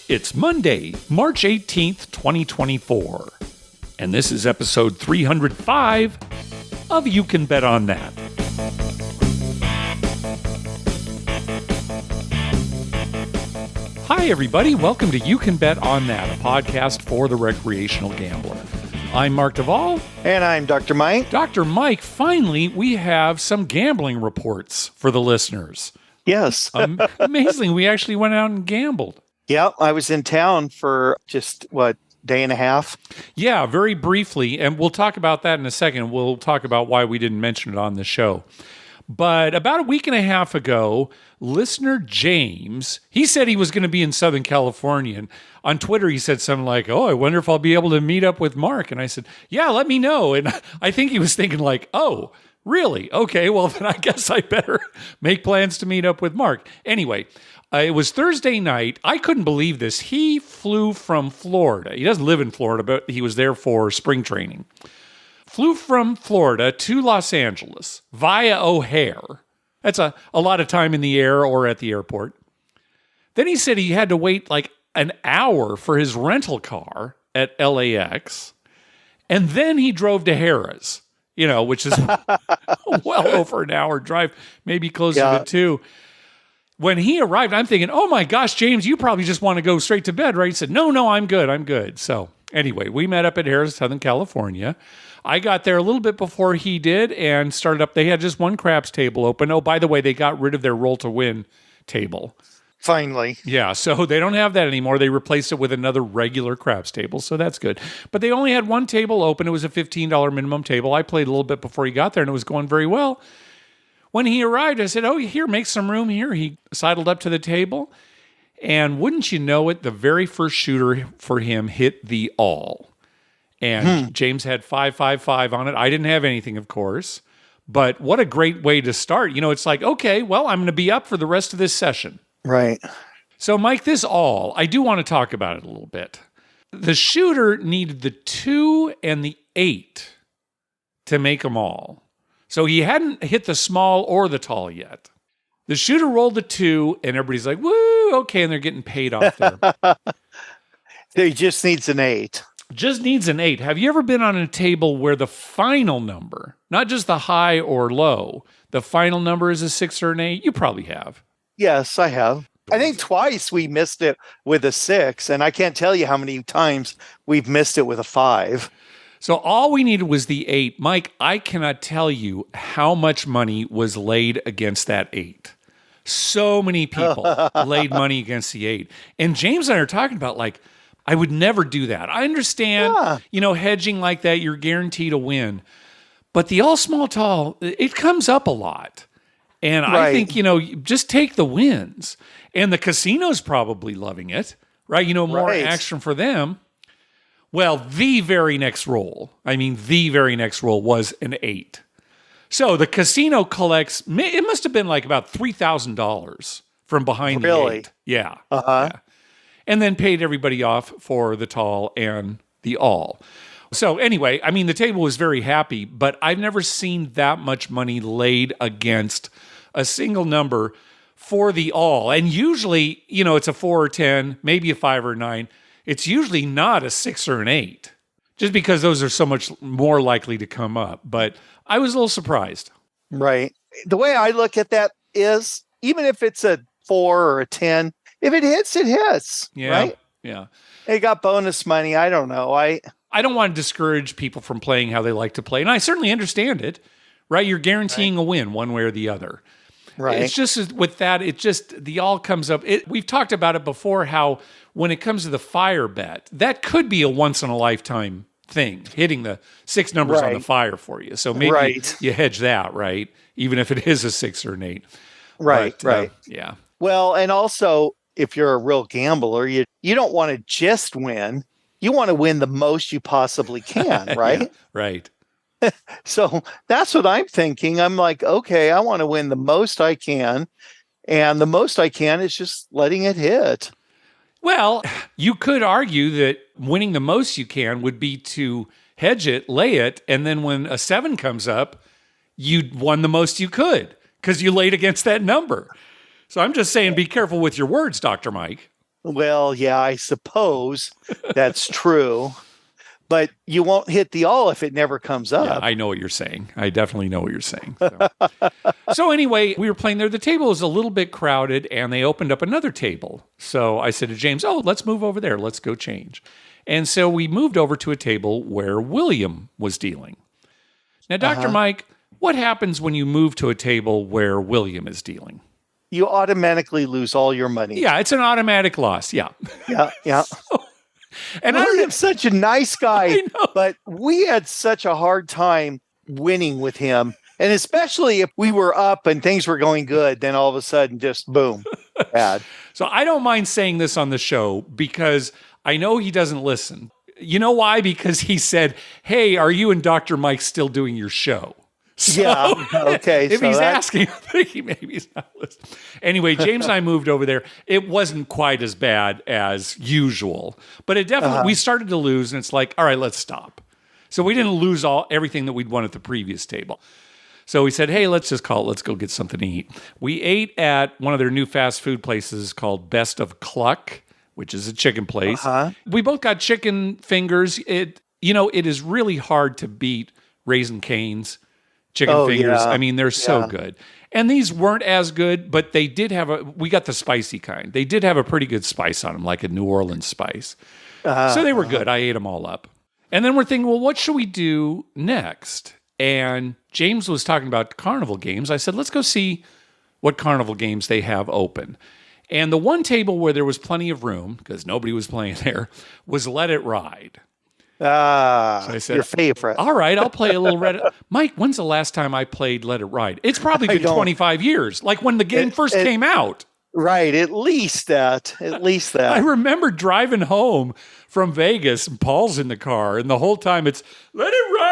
It's Monday, March 18th, 2024, and this is episode 305 of You Can Bet On That. Hi, everybody. Welcome to You Can Bet On That, a podcast for the recreational gambler. I'm Mark Duvall. And I'm Dr. Mike. Dr. Mike, finally, we have some gambling reports for the listeners. Yes. Amazing. We actually went out and gambled. Yeah, I was in town for just, day and a half? Yeah, very briefly, and we'll talk about that in a second. We'll talk about why we didn't mention it on the show. But about a week and a half ago, listener James, he said he was going to be in Southern California. And on Twitter, he said something like, I wonder if I'll be able to meet up with Mark. And I said, yeah, let me know. And I think he was thinking like, oh, really? Okay, well, then I guess I better make plans to meet up with Mark. Anyway, it was Thursday night. I couldn't believe this. He flew from Florida. He doesn't live in Florida, but he was there for spring training. Flew from Florida to Los Angeles via O'Hare. That's a lot of time in the air or at the airport. Then he said he had to wait like an hour for his rental car at LAX. And then he drove to Harrah's, which is well over an hour drive, maybe closer to 2. When he arrived, I'm thinking, oh my gosh, James, you probably just want to go straight to bed, right? He said, no, I'm good. So anyway, we met up at Harrah's, Southern California. I got there a little bit before he did and started up. They had just one craps table open. Oh, by the way, they got rid of their roll to win table. Finally. Yeah, so they don't have that anymore. They replaced it with another regular craps table, so that's good. But they only had one table open. It was a $15 minimum table. I played a little bit before he got there, and it was going very well. When he arrived, I said, here, make some room here. He sidled up to the table, and wouldn't you know it, the very first shooter for him hit the all. And James had 555 on it. I didn't have anything, of course. But what a great way to start. It's like, okay, well, I'm going to be up for the rest of this session. Right. So, Mike, this all, I do want to talk about it a little bit. The shooter needed the 2 and the 8 to make them all. So he hadn't hit the small or the tall yet. The shooter rolled the 2, and everybody's like, woo, okay, and they're getting paid off there. He just needs an 8. Just needs an 8. Have you ever been on a table where the final number, not just the high or low, the final number is a 6 or an 8? You probably have. Yes, I have. I think twice we missed it with a 6, and I can't tell you how many times we've missed it with a 5. So all we needed was the 8. Mike, I cannot tell you how much money was laid against that 8. So many people laid money against the 8. And James and I are talking about I would never do that. I understand, hedging like that, you're guaranteed a win. But the all small tall, it comes up a lot. And I think, just take the wins. And the casino's probably loving it, right? More action for them. Well, the very next roll was an 8. So the casino collects, it must have been about $3,000 from behind the 8. Yeah. Uh-huh. Yeah. And then paid everybody off for the tall and the all. So anyway, the table was very happy, but I've never seen that much money laid against a single number for the all. And usually, it's a 4 or 10, maybe a 5 or 9. It's usually not a 6 or an 8, just because those are so much more likely to come up. But I was a little surprised. Right. The way I look at that is, even if it's a 4 or a 10, if it hits, it hits. Yeah. Right? Yeah. It got bonus money. I don't know. I don't want to discourage people from playing how they like to play. And I certainly understand it, right? You're guaranteeing a win one way or the other. Right. It's just with that, the all comes up. We've talked about it before, how when it comes to the fire bet, that could be a once in a lifetime thing, hitting the 6 numbers on the fire for you. So maybe you hedge that, right? Even if it is a 6 or an 8. Right. But, yeah. Well, and also, if you're a real gambler, you don't want to just win. You want to win the most you possibly can, right? Yeah, right. So that's what I'm thinking. I'm like, okay, I want to win the most I can. And the most I can is just letting it hit. Well, you could argue that winning the most you can would be to hedge it, lay it, and then when a 7 comes up, you won the most you could because you laid against that number. So I'm just saying, be careful with your words, Dr. Mike. Well, yeah, I suppose that's true. But you won't hit the all if it never comes Yeah, up. I know what you're saying. I definitely know what you're saying. So anyway, we were playing there. The table was a little bit crowded, and they opened up another table. So I said to James, "Oh, let's move over there. Let's go change." And so we moved over to a table where William was dealing. Now, Dr. Mike, what happens when you move to a table where William is dealing? You automatically lose all your money. Yeah, it's an automatic loss. Yeah. Yeah. And William's such a nice guy, I know. but we had such a hard time winning with him. And especially if we were up and things were going good, then all of a sudden just boom, bad. So I don't mind saying this on the show because I know he doesn't listen. You know why? Because he said, "Hey, are you and Dr. Mike still doing your show?" So, Yeah. Okay. If so he's that- asking, I'm thinking maybe he's not listening. Anyway, James and I moved over there. It wasn't quite as bad as usual, but it definitely, we started to lose, and it's like, all right, let's stop. So we didn't lose everything that we'd won at the previous table. So we said, hey, let's just call it. Let's go get something to eat. We ate at one of their new fast food places called Best of Cluck, which is a chicken place. We both got chicken fingers. It is really hard to beat Raising Cane's chicken fingers. yeah. I mean, they're so good. And these weren't as good, but they did have we got the spicy kind. They did have a pretty good spice on them, like a New Orleans spice. So they were good. I ate them all up. And then we're thinking, well, what should we do next? And James was talking about carnival games. I said, let's go see what carnival games they have open. And the one table where there was plenty of room, because nobody was playing there, was Let It Ride. I said, your favorite. All right, I'll play a little Reddit. Mike, when's the last time I played Let It Ride? It's probably been 25 years, like when the game first came out. Right. At least that. I remember driving home from Vegas, and Paul's in the car, and the whole time it's Let It Ride.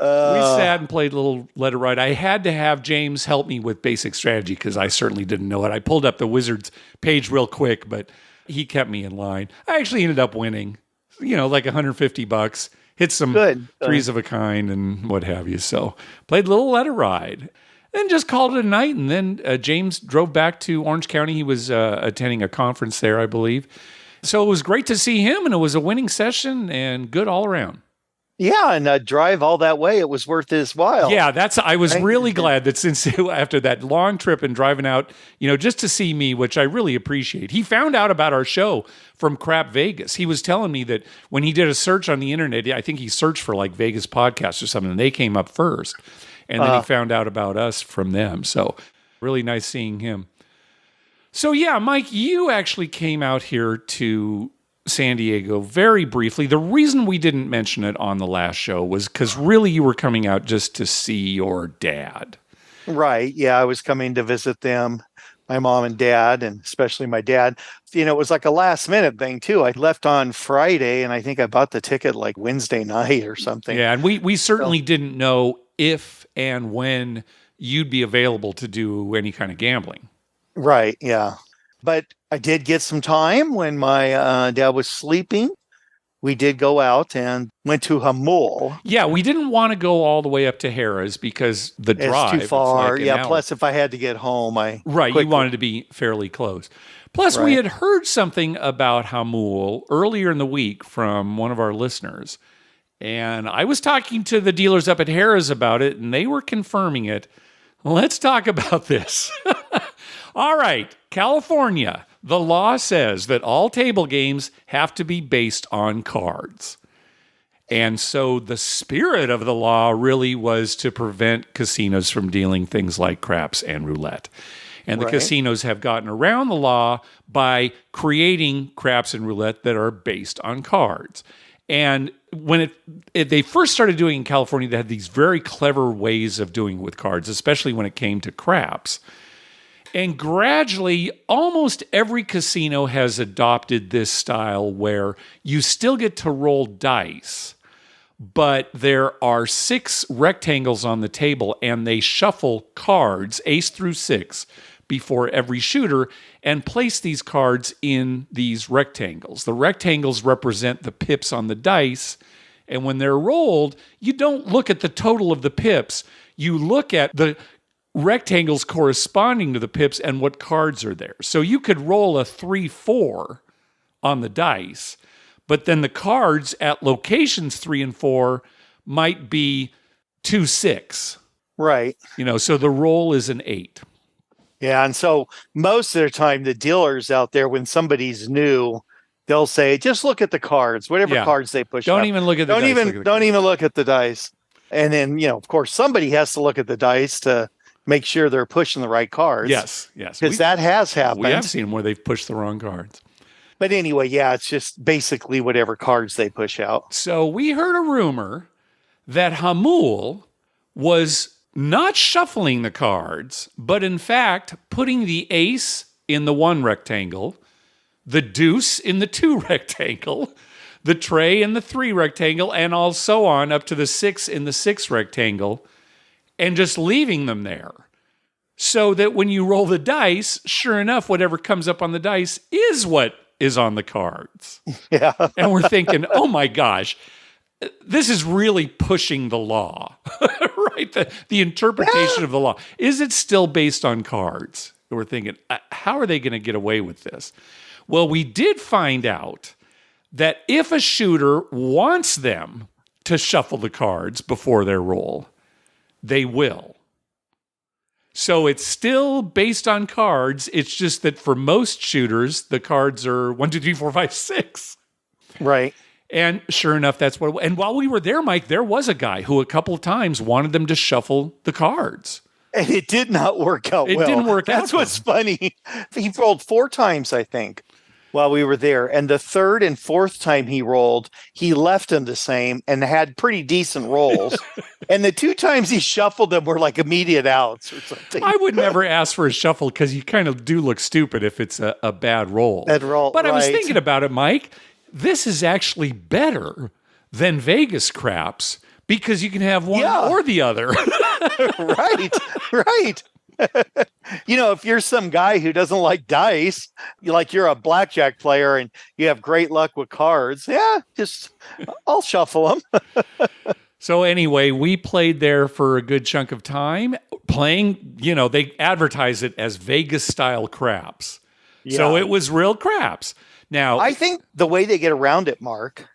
We sat and played a little Let It Ride. I had to have James help me with basic strategy because I certainly didn't know it. I pulled up the Wizards page real quick, but he kept me in line. I actually ended up winning, like $150. Hit some threes of a kind and what have you. So played a little Let It Ride. Then just called it a night. And then James drove back to Orange County. He was attending a conference there, I believe. So it was great to see him, and it was a winning session and good all around. Yeah, and drive all that way, it was worth his while. Yeah, I was really glad that since after that long trip and driving out, just to see me, which I really appreciate. He found out about our show from Crap Vegas. He was telling me that when he did a search on the internet, I think he searched for like Vegas podcasts or something, and they came up first. And then he found out about us from them. So really nice seeing him. So yeah, Mike, you actually came out here to San Diego very briefly. The reason we didn't mention it on the last show was because really you were coming out just to see your dad. Right. Yeah, I was coming to visit them, my mom and dad, and especially my dad. It was like a last minute thing too. I left on Friday, and I think I bought the ticket like Wednesday night or something. Yeah, and we certainly didn't know if and when you'd be available to do any kind of gambling. Right. Yeah. But I did get some time when my dad was sleeping. We did go out and went to Hamul. Yeah, we didn't want to go all the way up to Harrah's because the drive. It's too far. Like an hour. Plus, if I had to get home, you wanted to be fairly close. Plus, we had heard something about Hamul earlier in the week from one of our listeners. And I was talking to the dealers up at Harrah's about it, and they were confirming it. Let's talk about this. All right, California. The law says that all table games have to be based on cards. And so the spirit of the law really was to prevent casinos from dealing things like craps and roulette. And the casinos have gotten around the law by creating craps and roulette that are based on cards. And when they first started doing it in California, they had these very clever ways of doing it with cards, especially when it came to craps. And gradually, almost every casino has adopted this style where you still get to roll dice, but there are 6 rectangles on the table, and they shuffle cards, ace through 6, before every shooter, and place these cards in these rectangles. The rectangles represent the pips on the dice, and when they're rolled, you don't look at the total of the pips. You look at the rectangles corresponding to the pips and what cards are there. So you could roll a 3-4 on the dice, but then the cards at locations 3 and 4 might be 2-6. Right. So the roll is an 8. Yeah. And so most of the time, the dealers out there, when somebody's new, they'll say, just look at the cards, whatever cards they push Don't up. even look at the dice. Don't even look at the dice. And then, of course, somebody has to look at the dice to make sure they're pushing the right cards. Yes. Because that has happened. We have seen where they've pushed the wrong cards. But anyway, yeah, it's just basically whatever cards they push out. So we heard a rumor that Hamul was not shuffling the cards, but in fact putting the ace in the 1 rectangle, the deuce in the 2 rectangle, the tray in the 3 rectangle, and all so on up to the 6 in the 6 rectangle, and just leaving them there. So that when you roll the dice, sure enough, whatever comes up on the dice is what is on the cards. Yeah. And we're thinking, oh my gosh, this is really pushing the law, right? The interpretation of the law. Is it still based on cards? And we're thinking, how are they going to get away with this? Well, we did find out that if a shooter wants them to shuffle the cards before their roll, they will. So it's still based on cards. It's just that for most shooters, the cards are 1, 2, 3, 4, 5, 6. Right. And sure enough, that's what. And while we were there, Mike, there was a guy who a couple of times wanted them to shuffle the cards. And it did not work out well. It didn't work out. That's what's funny. He rolled 4 times, I think, while we were there. And the 3rd and 4th time he rolled, he left them the same and had pretty decent rolls. And the 2 times he shuffled them were like immediate outs or something. I would never ask for a shuffle because you kind of do look stupid if it's a bad roll. Bad roll, but I was right. thinking about it, Mike. This is actually better than Vegas craps because you can have one or the other. Right. If you're some guy who doesn't like dice, you're a blackjack player and you have great luck with cards, I'll shuffle them. So anyway, we played there for a good chunk of time playing, they advertise it as Vegas style craps. Yeah. So it was real craps. Now, I think the way they get around it, Mark,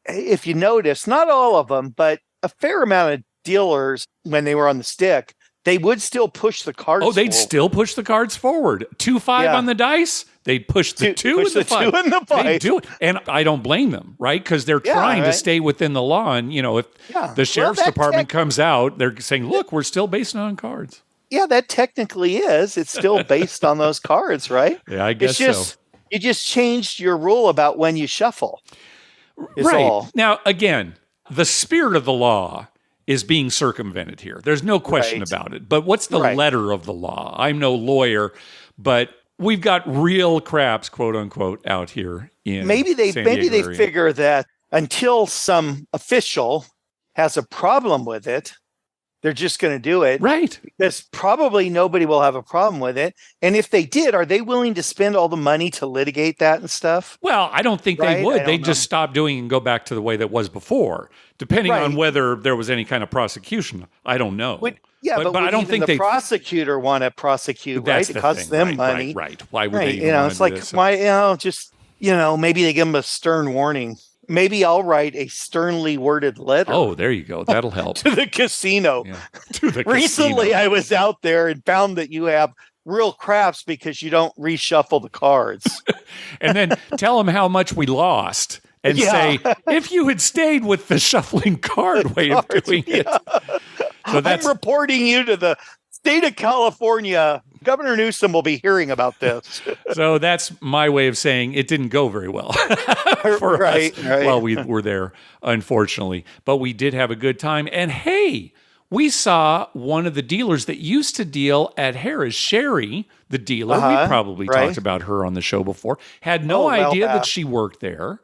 if you notice, not all of them, but a fair amount of dealers, when they were on the stick, they would still push the cards forward. They'd still push the cards forward. 2-5 on the dice. They'd push the 2 and the 5. 2 and the 5. They'd do it. And I don't blame them, right? Because they're trying to stay within the law. And, if the sheriff's department comes out, they're saying, look, we're still based on cards. Yeah, that technically is. It's still based on those cards, right? Yeah, I guess so. You just changed your rule about when you shuffle. Right. All. Now, again, the spirit of the law is being circumvented here. There's no question about it. But what's the letter of the law? I'm no lawyer, but we've got real craps, quote unquote, out here in maybe they area. figure that until some official has a problem with it, they're just going to do it. Right. Because probably nobody will have a problem with it. And if they did, are they willing to spend all the money to litigate that and stuff? Well, I don't think they would. They'd just stop doing it and go back to the way that was before, depending on whether there was any kind of prosecution. I don't know. But I don't think the prosecutor want to prosecute, right? It costs them money. Right. Why would they even it's like, why, maybe they give them a stern warning. Maybe I'll write a sternly worded letter. Oh, there you go. That'll help. To the casino. Yeah. To the Recently, casino. I was out there and found that you have real craps because you don't reshuffle the cards. And then tell them how much we lost and say, if you had stayed with the shuffling card way of doing it. So I'm reporting you to the state of California. Governor Newsom will be hearing about this. So that's my way of saying it didn't go very well for us while we were there, unfortunately. But we did have a good time. And hey, we saw one of the dealers that used to deal at Harris, Sherry, the dealer. We probably talked about her on the show before. Had no idea that she worked there.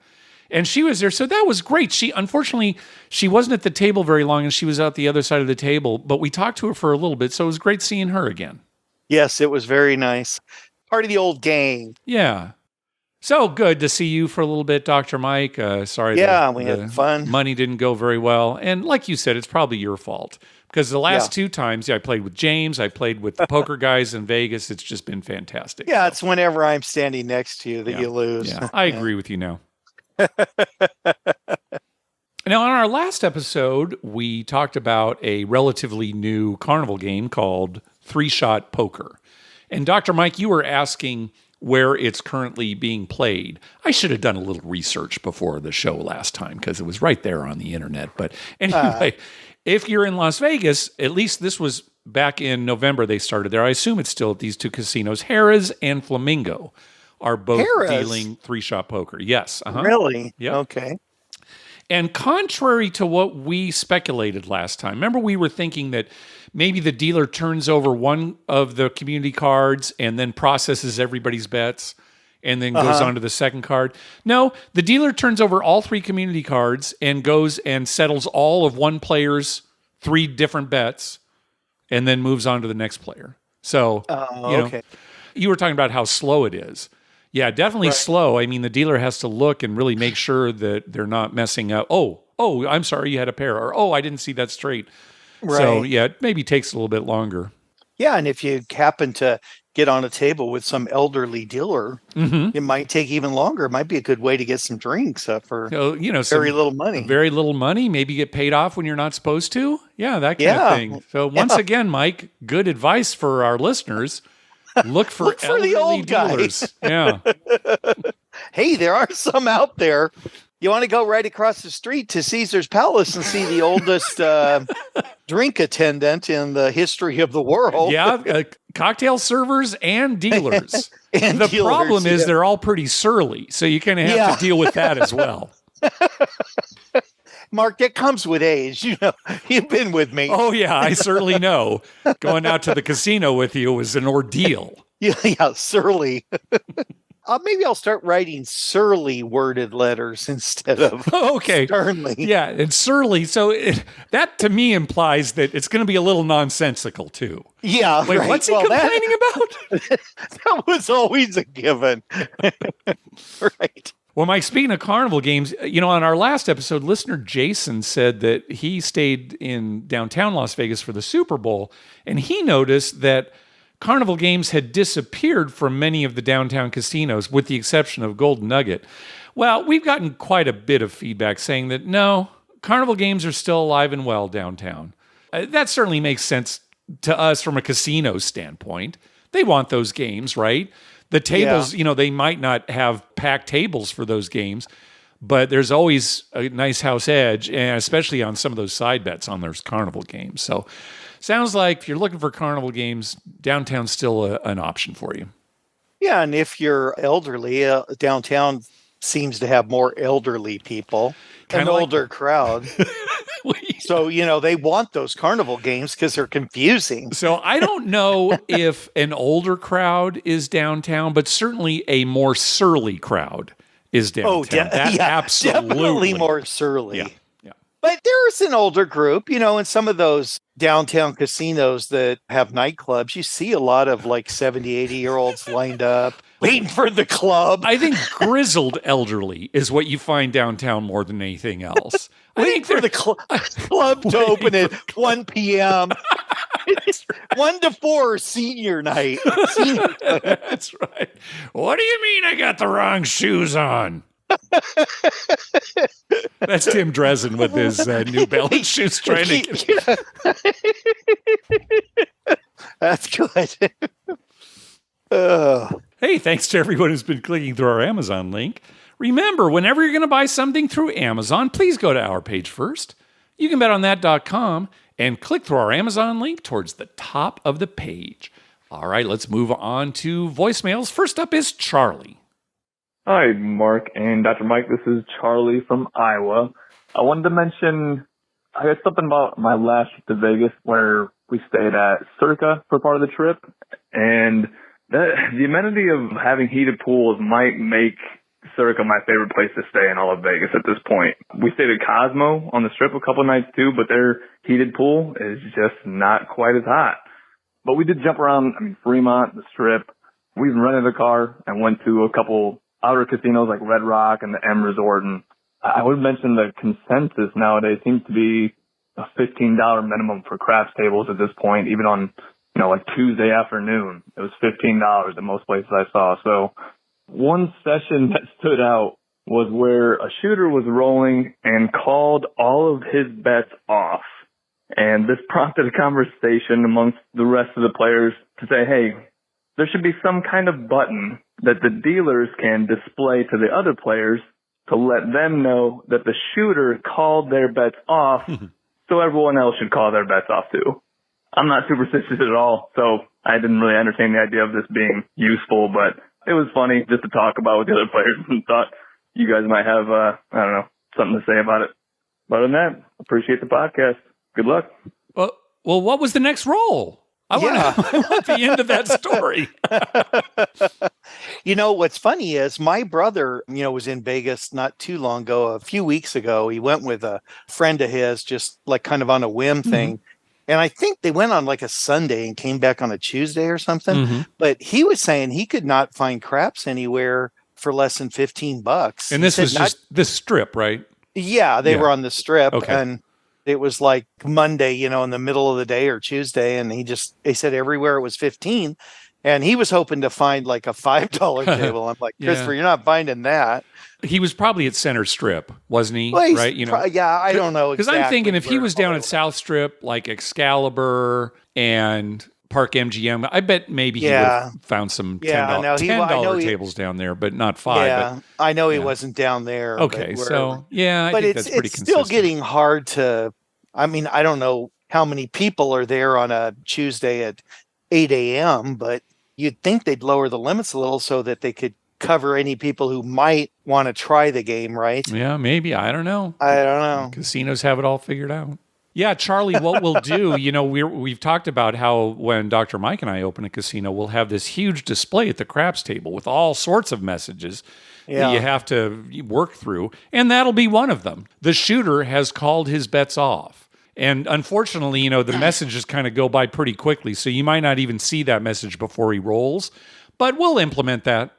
And she was there, so that was great. Unfortunately, she wasn't at the table very long, and she was out the other side of the table. But we talked to her for a little bit, so it was great seeing her again. Yes, it was very nice. Part of the old gang. Yeah. So good to see you for a little bit, Dr. Mike. Sorry. Yeah, we had fun. Money didn't go very well. And like you said, it's probably your fault. Because the last two times I played with James, I played with the poker guys in Vegas. It's just been fantastic. Yeah, it's whenever I'm standing next to you that you lose. Yeah, I agree with you now. Now, on our last episode, we talked about a relatively new carnival game called Three Shot Poker. And Dr. Mike, you were asking where it's currently being played. I should have done a little research before the show last time because it was right there on the internet. But anyway, if you're in Las Vegas, at least this was back in November they started there. I assume it's still at these two casinos. Harrah's and Flamingo are both dealing three-shot poker. Yes. Really? Yep. Okay. And contrary to what we speculated last time, remember we were thinking that maybe the dealer turns over one of the community cards and then processes everybody's bets and then goes on to the second card. No, the dealer turns over all three community cards and goes and settles all of one player's three different bets and then moves on to the next player. So, you were talking about how slow it is. Yeah, definitely slow. I mean, the dealer has to look and really make sure that they're not messing up. Oh, I'm sorry, you had a pair. Or, I didn't see that straight. Right. So, yeah, it maybe takes a little bit longer. Yeah, and if you happen to get on a table with some elderly dealer, it might take even longer. It might be a good way to get some drinks for very little money. Very little money, maybe get paid off when you're not supposed to. Yeah, that kind of thing. So once again, Mike, good advice for our listeners. Look for the old dealers. Yeah. Hey, there are some out there. You want to go right across the street to Caesar's Palace and see the oldest drink attendant in the history of the world. Yeah, cocktail servers and dealers. The problem is they're all pretty surly, so you kind of have to deal with that as well. Mark, that comes with age. You've been with me. Oh, yeah, I certainly know. Going out to the casino with you was an ordeal. Yeah, surly. Maybe I'll start writing surly worded letters instead of sternly. Yeah, and surly. So that to me implies that it's going to be a little nonsensical too. Yeah. Wait, what's he complaining about? That was always a given. Right. Well, Mike, speaking of carnival games, on our last episode, listener Jason said that he stayed in downtown Las Vegas for the Super Bowl, and he noticed that carnival games had disappeared from many of the downtown casinos, with the exception of Golden Nugget. Well, we've gotten quite a bit of feedback saying that, no, carnival games are still alive and well downtown. That certainly makes sense to us from a casino standpoint. They want those games, right? The tables, they might not have packed tables for those games, but there's always a nice house edge, and especially on some of those side bets on those carnival games. So sounds like if you're looking for carnival games, downtown's still an option for you. Yeah, and if you're elderly, downtown seems to have more elderly people, an older crowd. So, they want those carnival games because they're confusing. So I don't know if an older crowd is downtown, but certainly a more surly crowd is downtown. Absolutely. Definitely more surly. Yeah. But there's an older group, in some of those downtown casinos that have nightclubs, you see a lot of 70, 80-year-olds lined up, waiting for the club. I think grizzled elderly is what you find downtown more than anything else. Waiting for the club to open at 1 p.m. 1 to 4 senior night. That's right. What do you mean I got the wrong shoes on? That's Tim Dresden with his New Balance shoes trying to get... That's good. Hey, thanks to everyone who's been clicking through our Amazon link. Remember, whenever you're going to buy something through Amazon, please go to our page first. You can bet on that.com and click through our Amazon link towards the top of the page. All right, let's move on to voicemails. First up is Charlie. Hi, Mark and Dr. Mike. This is Charlie from Iowa. I wanted to mention, I heard something about my last trip to Vegas where we stayed at Circa for part of the trip. And the amenity of having heated pools might make Circa my favorite place to stay in all of Vegas at this point. We stayed at Cosmo on the Strip a couple nights too, but their heated pool is just not quite as hot. But we did jump around, Fremont, the Strip. We rented a car and went to a couple outer casinos like Red Rock and the M Resort. And I would mention the consensus nowadays seems to be a $15 minimum for craps tables at this point, even on, like Tuesday afternoon. It was $15 at most places I saw. So one session that stood out was where a shooter was rolling and called all of his bets off. And this prompted a conversation amongst the rest of the players to say, hey, there should be some kind of button that the dealers can display to the other players to let them know that the shooter called their bets off, so everyone else should call their bets off too. I'm not superstitious at all, so I didn't really entertain the idea of this being useful, but it was funny just to talk about with the other players and thought you guys might have, something to say about it. But other than that, appreciate the podcast. Good luck. Well, what was the next roll? I want the end of that story. What's funny is my brother, was in Vegas not too long ago, a few weeks ago. He went with a friend of his, just like kind of on a whim thing. And I think they went on like a Sunday and came back on a Tuesday or something. But he was saying he could not find craps anywhere for less than $15. And this was just this strip, right? Yeah, they were on the strip. Okay. And it was like Monday, in the middle of the day or Tuesday. And they said everywhere it was 15. And he was hoping to find like a $5 table. I'm like, Christopher, you're not finding that. He was probably at Center Strip, wasn't he? Well, right? I don't know. Because I'm thinking if he was down at South Strip, like Excalibur and Park MGM, I bet maybe he would have found some $10 tables down there, but not $5. Yeah, I know he wasn't down there. Okay, so I but think that's pretty it's consistent. still getting hard to. I mean, I don't know how many people are there on a Tuesday at 8 a.m., but you'd think they'd lower the limits a little so that they could cover any people who might want to try the game, right? Yeah, maybe. I don't know. Casinos have it all figured out. Yeah, Charlie, what we'll do, we've talked about how when Dr. Mike and I open a casino, we'll have this huge display at the craps table with all sorts of messages that you have to work through, and that'll be one of them. The shooter has called his bets off. And unfortunately, the messages kind of go by pretty quickly, so you might not even see that message before he rolls, but we'll implement that.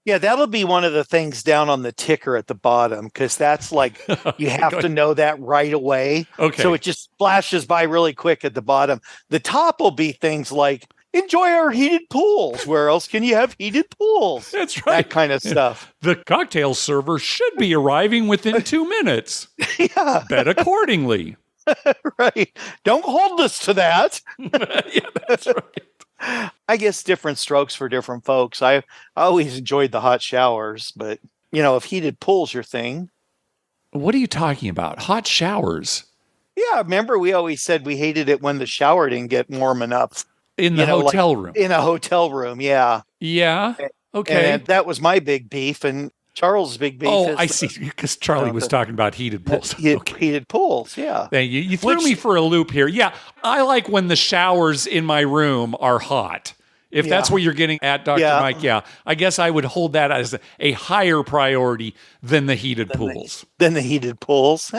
Yeah, that'll be one of the things down on the ticker at the bottom, because that's like, you have to know that right away. Okay. So it just flashes by really quick at the bottom. The top will be things like, enjoy our heated pools. Where else can you have heated pools? That's right. That kind of stuff. The cocktail server should be arriving within 2 minutes. Yeah. Bet accordingly. Right. Don't hold us to that. Yeah, that's right. I guess different strokes for different folks. I always enjoyed the hot showers, but if heated pool's your thing. What are you talking about? Hot showers? Yeah, remember we always said we hated it when the shower didn't get warm enough. In the hotel room? In a hotel room, yeah. Yeah, okay. And that was my big beef, and Charles' big beef is... I see, because Charlie was talking about heated pools. Heated pools, yeah. Thank you. You threw me for a loop here. Yeah, I like when the showers in my room are hot. If that's what you're getting at, Dr. Mike, I guess I would hold that as a higher priority than the heated pools. Than the heated pools.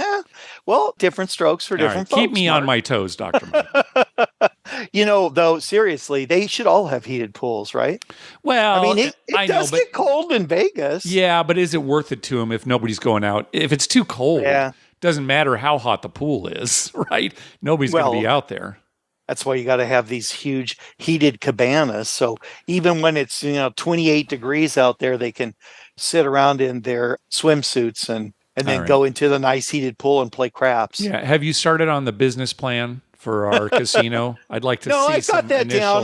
Well, different strokes for different folks. Keep me on my toes, Dr. Mike. Though, seriously, they should all have heated pools, right? Well, I mean, it does get cold in Vegas. Yeah, but is it worth it to them if nobody's going out? If it's too cold, doesn't matter how hot the pool is, right? Nobody's going to be out there. That's why you got to have these huge heated cabanas. So even when it's 28 degrees out there, they can sit around in their swimsuits and then go into the nice heated pool and play craps. Yeah. Have you started on the business plan for our casino? I'd like to see I've got that initial...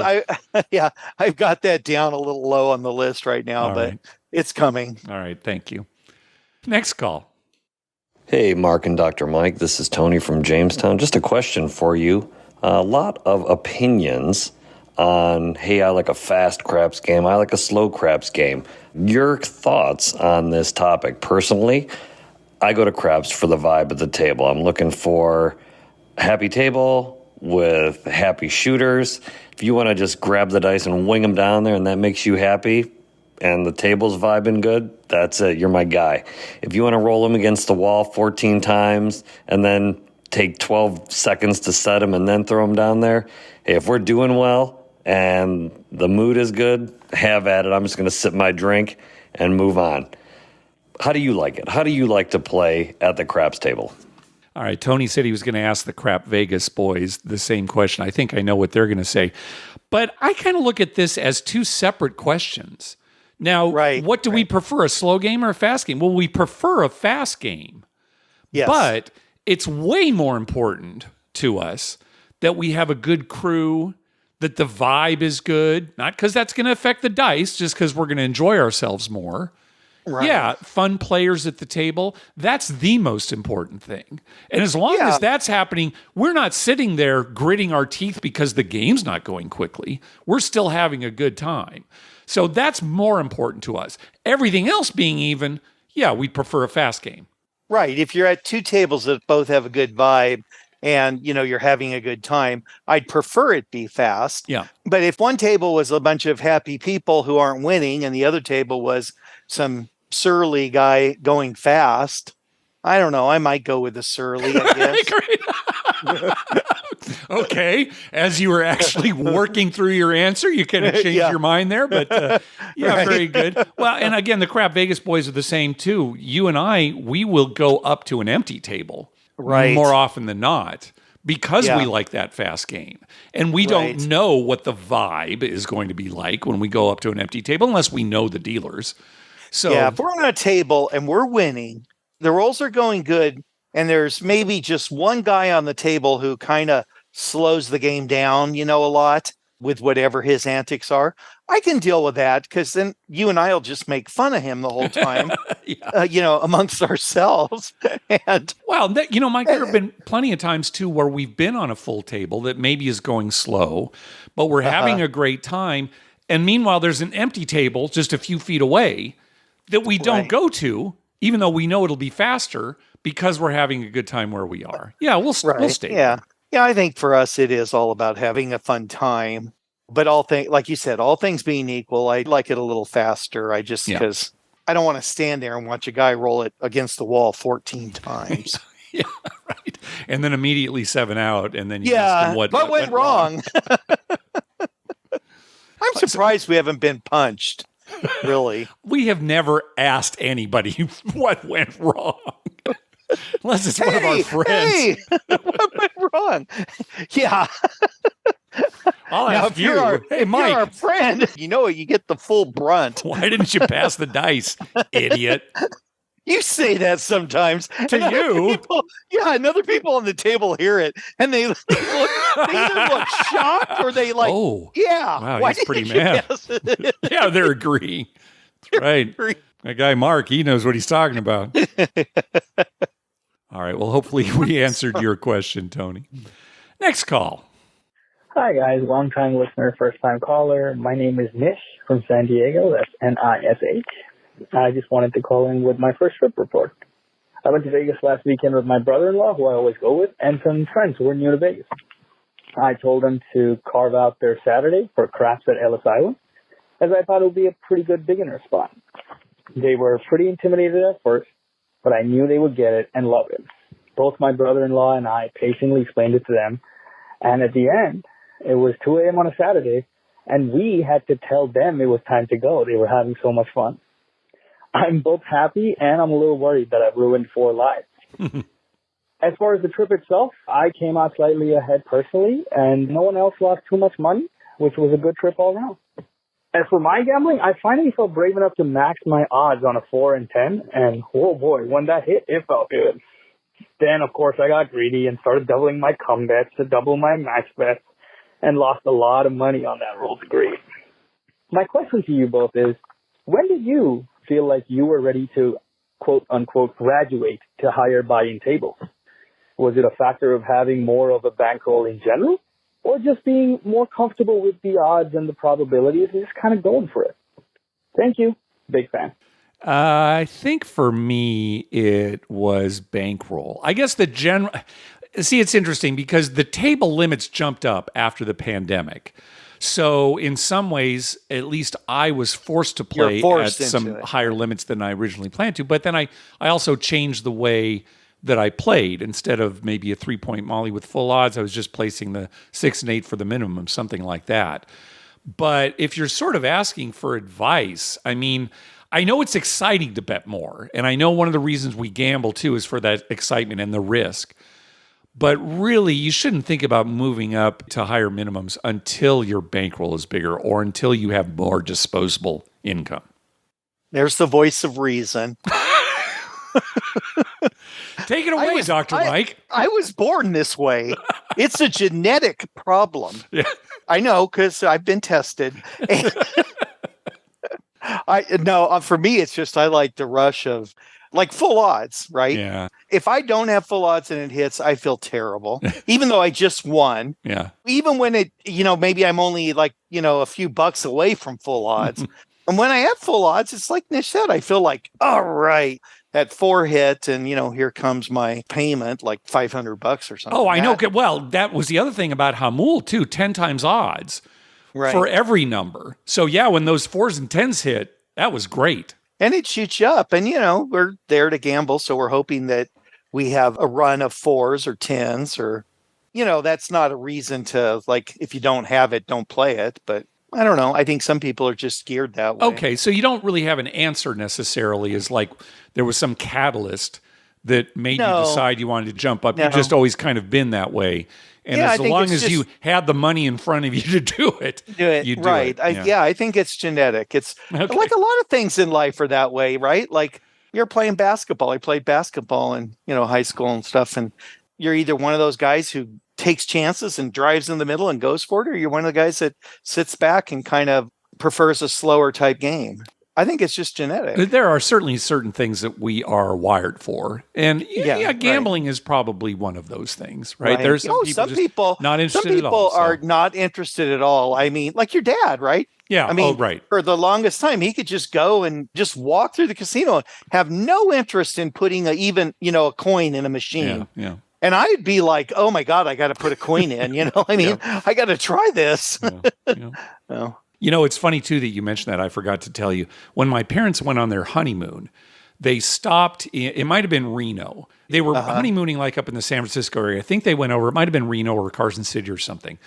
down. I've got that down a little low on the list right now, but it's coming. All right. Thank you. Next call. Hey, Mark and Dr. Mike. This is Tony from Jamestown. Just a question for you. A lot of opinions on, hey, I like a fast craps game, I like a slow craps game. Your thoughts on this topic? Personally, I go to craps for the vibe of the table. I'm looking for a happy table with happy shooters. If you want to just grab the dice and wing them down there and that makes you happy and the table's vibing good, that's it. You're my guy. If you want to roll them against the wall 14 times and then take 12 seconds to set them and then throw them down there. Hey, if we're doing well and the mood is good, have at it. I'm just going to sip my drink and move on. How do you like it? How do you like to play at the craps table? All right. Tony said he was going to ask the Crap Vegas boys the same question. I think I know what they're going to say. But I kind of look at this as two separate questions. Now, what do we prefer, a slow game or a fast game? Well, we prefer a fast game. Yes. But it's way more important to us that we have a good crew, that the vibe is good, not because that's going to affect the dice, just because we're going to enjoy ourselves more. Right. Yeah, fun players at the table. That's the most important thing. And as long as that's happening, we're not sitting there gritting our teeth because the game's not going quickly. We're still having a good time. So that's more important to us. Everything else being even, yeah, we'd prefer a fast game. Right. If you're at two tables that both have a good vibe and, you're having a good time, I'd prefer it be fast. Yeah. But if one table was a bunch of happy people who aren't winning and the other table was some surly guy going fast, I don't know. I might go with the surly, I guess. Okay. As you were actually working through your answer, you kind of changed your mind there. But very good. Well, and again, the Crap Vegas boys are the same too. You and I, we will go up to an empty table more often than not because we like that fast game. And we don't know what the vibe is going to be like when we go up to an empty table unless we know the dealers. So if we're on a table and we're winning, the rolls are going good, and there's maybe just one guy on the table who kind of slows the game down, a lot with whatever his antics are, I can deal with that because then you and I will just make fun of him the whole time, amongst ourselves. And Mike, there have been plenty of times too where we've been on a full table that maybe is going slow, but we're having a great time. And meanwhile, there's an empty table just a few feet away that we don't go to, even though we know it'll be faster because we're having a good time where we are. Yeah, we'll stay. Yeah. Yeah, I think for us, it is all about having a fun time. But like you said, all things being equal, I like it a little faster. Because I don't want to stand there and watch a guy roll it against the wall 14 times. Yeah, right. And then immediately 7 out. And then you ask them what went wrong. I'm surprised we haven't been punched. Really? We have never asked anybody what went wrong. Unless it's one of our friends. Hey, what went wrong? Yeah. I'll ask you. Hey, Mike. If you're our friend, you get the full brunt. Why didn't you pass the dice, idiot? You say that sometimes. To you. And other people on the table hear it, and they either look shocked or they like, wow, he's pretty mad. Yeah, they're agreeing. Right. That guy, Mark, he knows what he's talking about. All right, well, hopefully we answered your question, Tony. Next call. Hi, guys. Long-time listener, first-time caller. My name is Nish from San Diego. That's Nish. I just wanted to call in with my first trip report. I went to Vegas last weekend with my brother-in-law, who I always go with, and some friends who were new to Vegas. I told them to carve out their Saturday for craps at Ellis Island, as I thought it would be a pretty good beginner spot. They were pretty intimidated at first, but I knew they would get it and love it. Both my brother-in-law and I patiently explained it to them, and at the end, it was 2 a.m. on a Saturday, and we had to tell them it was time to go. They were having so much fun. I'm both happy and I'm a little worried that I've ruined 4 lives. As far as the trip itself, I came out slightly ahead personally, and no one else lost too much money, which was a good trip all around. As for my gambling, I finally felt brave enough to max my odds on a 4 and 10, and oh boy, when that hit, it felt good. Then, of course, I got greedy and started doubling my come bets to double my max bets, and lost a lot of money on that roll to green. My question to you both is, when did you feel like you were ready to, quote-unquote, graduate to higher buy-in tables? Was it a factor of having more of a bankroll in general, or just being more comfortable with the odds and the probabilities and just kind of going for it? Thank you. Big fan. I think for me, it was bankroll. I guess the general... See, it's interesting because the table limits jumped up after the pandemic. So in some ways, at least I was forced to play at some higher limits than I originally planned to. But then I also changed the way that I played. Instead of maybe a 3-point molly with full odds, I was just placing the 6 and 8 for the minimum, something like that. But if you're sort of asking for advice, I mean, I know it's exciting to bet more. And I know one of the reasons we gamble too is for that excitement and the risk. But really, you shouldn't think about moving up to higher minimums until your bankroll is bigger or until you have more disposable income. There's the voice of reason. Take it away, Dr. Mike. I was born this way. It's a genetic problem. Yeah. I know because I've been tested. For me, it's just I like the rush of like full odds, right? Yeah. If I don't have full odds and it hits, I feel terrible, even though I just won. Yeah. Even when it, maybe I'm only like, a few bucks away from full odds. And when I have full odds, it's like Nish said, I feel like, all right, that 4 hit and, here comes my payment, like $500 or something. Oh, I know. Well, that was the other thing about Hamul too, 10 times odds for every number. So yeah, when those 4s and 10s hit, that was great. And it shoots you up. And, we're there to gamble. So we're hoping that we have a run of 4s or 10s or, that's not a reason to, like, if you don't have it, don't play it. But I don't know. I think some people are just scared that way. Okay. So you don't really have an answer necessarily as like there was some catalyst that made you decide you wanted to jump up. You've just always kind of been that way. And as long as you had the money in front of you to do it, you do right. it. I think it's genetic. It's like a lot of things in life are that way, right? Like you're playing basketball. I played basketball in, high school and stuff. And you're either one of those guys who takes chances and drives in the middle and goes for it, or you're one of the guys that sits back and kind of prefers a slower type game. I think it's just genetic. There are certainly certain things that we are wired for. And gambling is probably one of those things, right? There's some people not interested at all. Some people are not interested at all. I mean, like your dad, right? Yeah. I mean, right. For the longest time, he could just go and just walk through the casino and have no interest in putting a coin in a machine. Yeah. And I'd be like, oh my God, I got to put a coin in, I mean, I got to try this. No. It's funny too that you mentioned that. I forgot to tell you. When my parents went on their honeymoon, they stopped it might have been Reno. They were honeymooning like up in the San Francisco area. I think they went over, it might have been Reno or Carson City or something.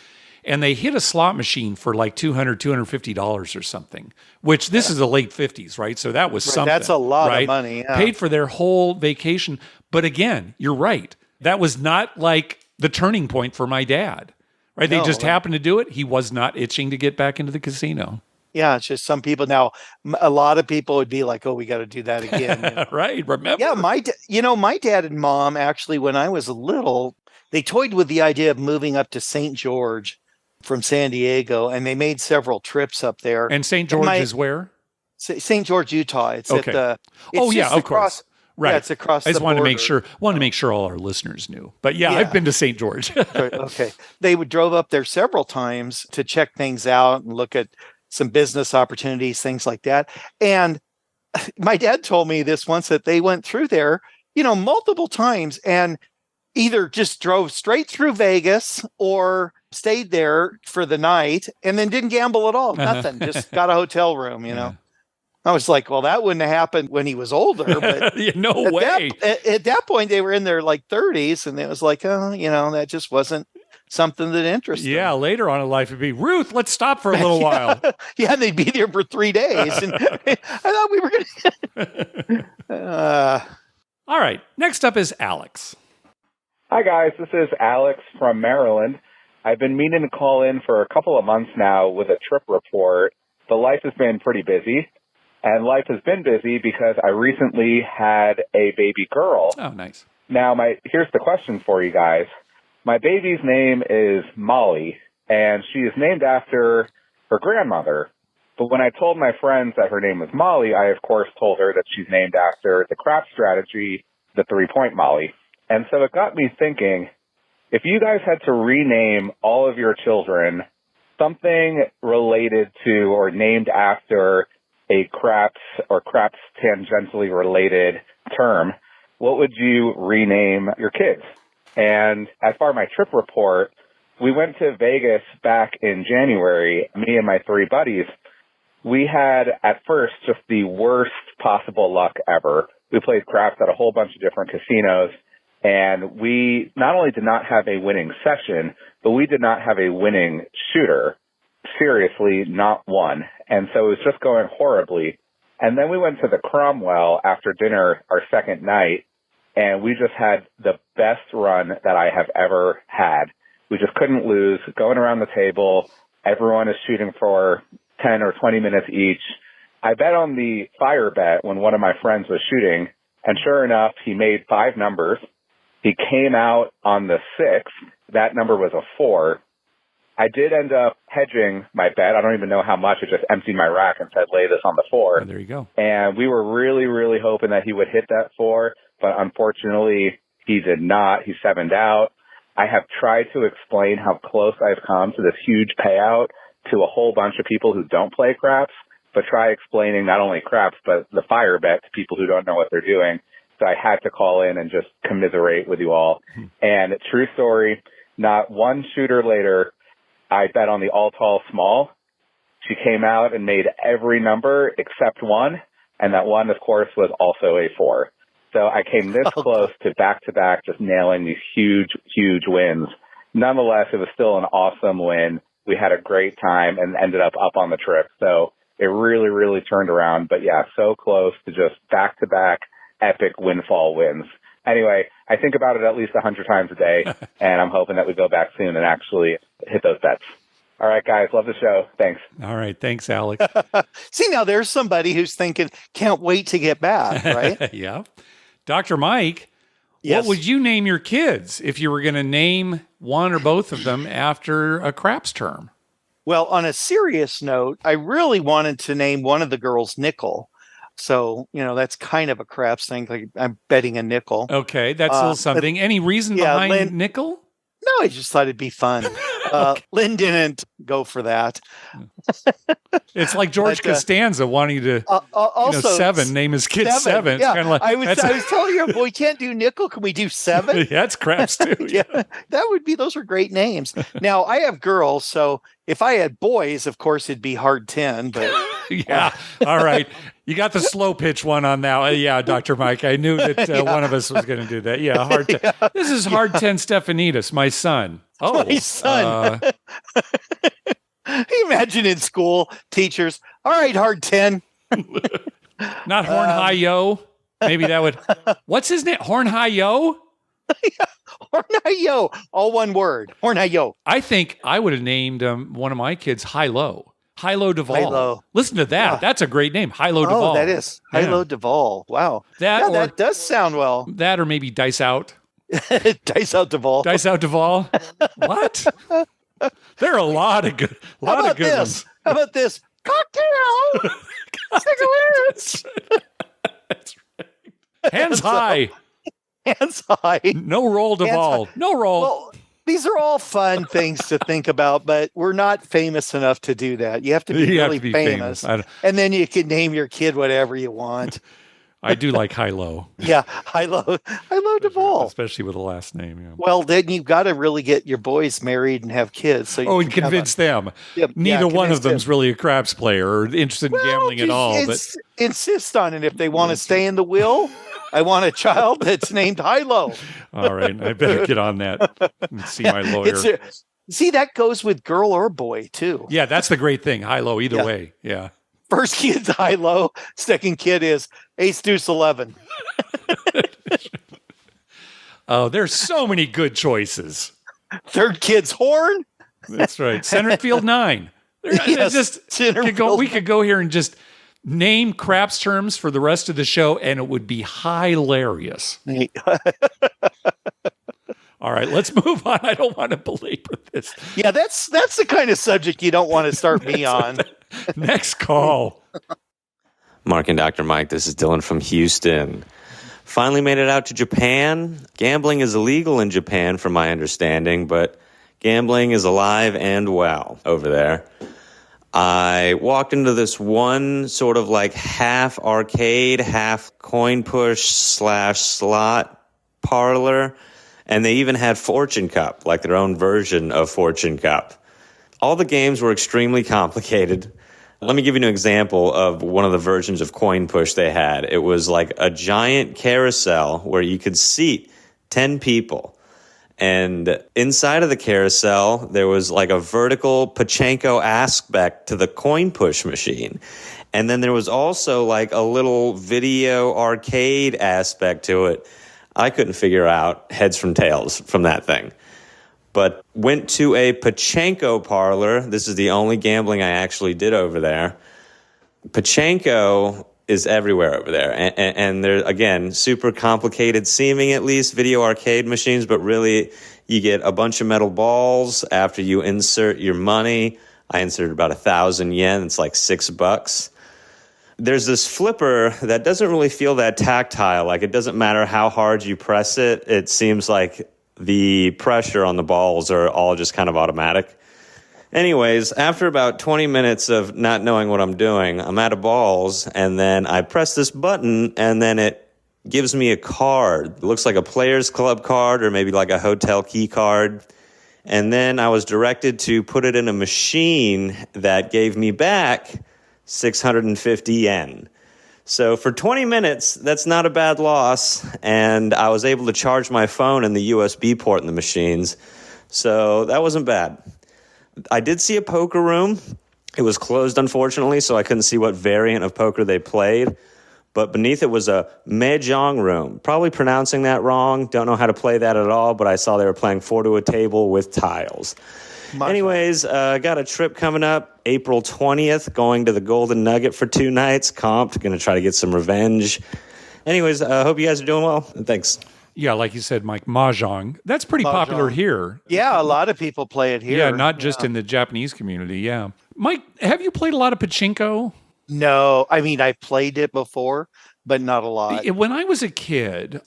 And they hit a slot machine for like $200, $250 or something, which this is the late 50s, right? So that was something. That's a lot of money. Yeah. Paid for their whole vacation. But again, you're right. That was not like the turning point for my dad, right? They just happened to do it. He was not itching to get back into the casino. Yeah, it's just some people now. A lot of people would be like, "Oh, we got to do that again." Right? Remember? Yeah, my dad and mom actually, when I was little, they toyed with the idea of moving up to St. George from San Diego, and they made several trips up there. And St. George is where? St. George, Utah. It's at the. Of course. Right. Yeah, it's across the border. I just wanted to make sure all our listeners knew. But I've been to St. George. Okay. They drove up there several times to check things out and look at some business opportunities, things like that. And my dad told me this once that they went through there, multiple times and either just drove straight through Vegas or stayed there for the night and then didn't gamble at all. Nothing. Just got a hotel room, Yeah. I was like, well, that wouldn't have happened when he was older. But no way. At that point, they were in their like 30s, and it was like, that just wasn't something that interested them. Yeah, later on in life, it'd be, Ruth, let's stop for a little while. Yeah, they'd be there for 3 days. And I thought we were going to... All right, next up is Alex. Hi, guys. This is Alex from Maryland. I've been meaning to call in for a couple of months now with a trip report. The life has been pretty busy. And life has been busy because I recently had a baby girl. Oh, nice. Now, here's the question for you guys. My baby's name is Molly, and she is named after her grandmother. But when I told my friends that her name was Molly, I, of course, told her that she's named after the craps strategy, the 3-point Molly. And so it got me thinking, if you guys had to rename all of your children something related to or named after a craps or craps tangentially related term, what would you rename your kids? And as far as my trip report, we went to Vegas back in January, me and my 3 buddies. We had at first just the worst possible luck ever. We played craps at a whole bunch of different casinos, and we not only did not have a winning session, but we did not have a winning shooter. Seriously, not one. And so it was just going horribly. And then we went to the Cromwell after dinner our second night, and we just had the best run that I have ever had. We just couldn't lose. Going around the table, everyone is shooting for 10 or 20 minutes each. I bet on the fire bet when one of my friends was shooting, and sure enough, he made 5 numbers. He came out on the 6th. That number was a 4. I did end up hedging my bet. I don't even know how much. I just emptied my rack and said, lay this on the 4. Oh, there you go. And we were really, really hoping that he would hit that 4, but unfortunately, he did not. He 7'd out. I have tried to explain how close I've come to this huge payout to a whole bunch of people who don't play craps, but try explaining not only craps, but the fire bet to people who don't know what they're doing. So I had to call in and just commiserate with you all. And true story, not one shooter later, I bet on the all tall small. She came out and made every number except one. And that one, of course, was also a 4. So I came this close to back just nailing these huge, huge wins. Nonetheless, it was still an awesome win. We had a great time and ended up on the trip. So it really, really turned around. But yeah, so close to just back epic windfall wins. Anyway, I think about it at least 100 times a day, and I'm hoping that we go back soon and actually hit those bets. All right, guys, love the show. Thanks. All right, thanks, Alex. See, now there's somebody who's thinking, can't wait to get back, right? Yeah. Dr. Mike, Yes. what would you name your kids if you were going to name one or both of them after a craps term? Well, on a serious note, I really wanted to name one of the girls Nickel. So, that's kind of a craps thing. Like I'm betting a nickel. Okay, that's a little something. Any reason behind Lynn, nickel? No, I just thought it'd be fun. Lynn didn't go for that. It's like George Costanza wanting to, also, 7, name his kid 7. Yeah, It's kind of like, I was telling her, we can't do nickel. Can we do 7? Yeah, that's craps too. Yeah, those are great names. Now I have girls, so if I had boys, of course it'd be hard 10, but Yeah. All right. You got the slow pitch one on now. Yeah, Dr. Mike. I knew that one of us was going to do that. Yeah, hard 10. Yeah. This is hard 10 Stephanitis, my son. Oh, my son. Imagine in school, teachers, all right, hard 10. Not Horn High Yo. Maybe that would. What's his name? Horn High Yo? Horn High Yo. All one word. Horn High Yo. I think I would have named one of my kids High Low. High-Low Duvall. High-Low. Listen to that. Yeah. That's a great name. High-Low Duvall. Oh, that is. High-Low Duvall. Wow. That does sound well. That or maybe Dice Out. Dice Out Duvall. Dice Out Duvall. What? There are a lot of good ones. How about this? Cocktail! Cigarettes! That's right. Hands high. Hands high. No roll, Duvall. No roll. Well, these are all fun things to think about, but we're not famous enough to do that. You have to be really famous. And then you can name your kid whatever you want. I do like High-Low. Yeah, High-Low Duvall. Especially with the last name. Yeah. Well, then you've got to really get your boys married and have kids. So and convince them. Neither one of them's really a craps player or interested in gambling at all. But insist on it if they want to stay in the will. I want a child that's named High-Low. All right. I better get on that and see my lawyer. See, that goes with girl or boy, too. Yeah, that's the great thing. High-low, either way. Yeah. First kid's High-Low. Second kid is Ace Deuce 11. Oh, there's so many good choices. Third kid's Horn. That's right. Center Field 9. We could go here and just name craps terms for the rest of the show, and it would be hilarious. All right, let's move on. I don't want to belabor this. Yeah, that's the kind of subject you don't want to start me on. Next call. Mark and Dr. Mike, this is Dylan from Houston. Finally made it out to Japan. Gambling is illegal in Japan, from my understanding, but gambling is alive and well over there. I walked into this one sort of like half arcade, half coin push / slot parlor, and they even had Fortune Cup, like their own version of Fortune Cup. All the games were extremely complicated. Let me give you an example of one of the versions of coin push they had. It was like a giant carousel where you could seat 10 people. And inside of the carousel, there was like a vertical pachinko aspect to the coin push machine. And then there was also like a little video arcade aspect to it. I couldn't figure out heads from tails from that thing. But went to a pachinko parlor. This is the only gambling I actually did over there. Pachinko is everywhere over there. And they're, again, super complicated seeming, at least, video arcade machines. But really, you get a bunch of metal balls after you insert your money. I inserted about 1,000 yen. It's like $6. There's this flipper that doesn't really feel that tactile. Like, it doesn't matter how hard you press it. It seems like the pressure on the balls are all just kind of automatic. Anyways, after about 20 minutes of not knowing what I'm doing, I'm out of balls, and then I press this button, and then it gives me a card. It looks like a Players Club card or maybe like a hotel key card. And then I was directed to put it in a machine that gave me back 650 yen. So for 20 minutes, that's not a bad loss, and I was able to charge my phone and the USB port in the machines, so that wasn't bad. I did see a poker room. It was closed, unfortunately, so I couldn't see what variant of poker they played, but beneath it was a mahjong room. Probably pronouncing that wrong, don't know how to play that at all, but I saw they were playing 4 to a table with tiles. Anyways, got a trip coming up, April 20th, going to the Golden Nugget for 2 nights, comped, going to try to get some revenge. Anyways, hope you guys are doing well, and thanks. Yeah, like you said, Mike, mahjong. That's pretty popular here. Yeah, a lot of people play it here. Yeah, not just in the Japanese community, yeah. Mike, have you played a lot of pachinko? No, I mean, I played it before, but not a lot. When I was a kid,